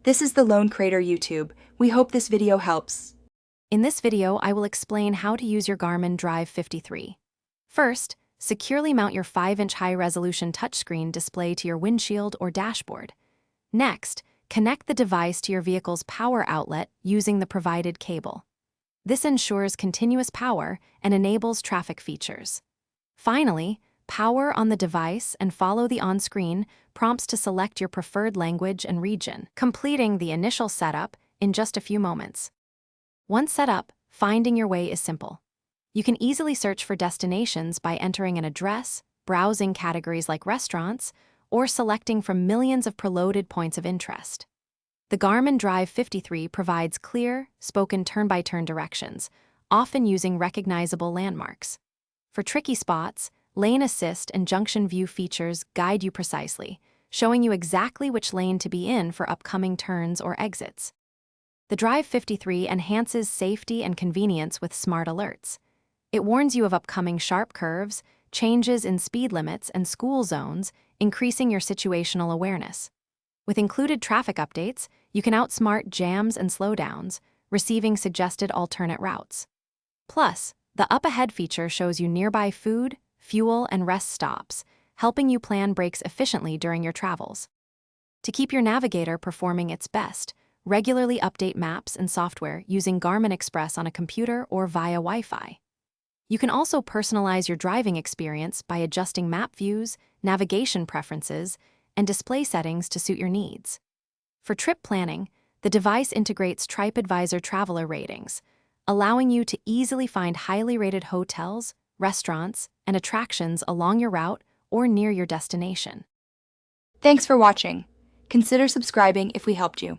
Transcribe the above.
This is the Lone Crater YouTube. We hope this video helps. In this video, I will explain how to use your Garmin Drive 53. First, securely mount your 5-inch high-resolution touchscreen display to your windshield or dashboard. Next, connect the device to your vehicle's power outlet using the provided cable. This ensures continuous power and enables traffic features. Finally, power on the device and follow the on-screen prompts to select your preferred language and region, completing the initial setup in just a few moments. Once set up, finding your way is simple. You can easily search for destinations by entering an address, browsing categories like restaurants, or selecting from millions of preloaded points of interest. The Garmin Drive 53 provides clear, spoken turn-by-turn directions, often using recognizable landmarks. For tricky spots, lane assist and junction view features guide you precisely, showing you exactly which lane to be in for upcoming turns or exits. The Drive 53 enhances safety and convenience with smart alerts. It warns you of upcoming sharp curves, changes in speed limits, and school zones, increasing your situational awareness. With included traffic updates, you can outsmart jams and slowdowns, receiving suggested alternate routes. Plus, the Up Ahead feature shows you nearby food, fuel, and rest stops, helping you plan breaks efficiently during your travels. To keep your navigator performing its best, regularly update maps and software using Garmin Express on a computer or via Wi-Fi. You can also personalize your driving experience by adjusting map views, navigation preferences, and display settings to suit your needs. For trip planning, the device integrates TripAdvisor traveler ratings, allowing you to easily find highly rated hotels, restaurants, and attractions along your route or near your destination. Thanks for watching. Consider subscribing if we helped you.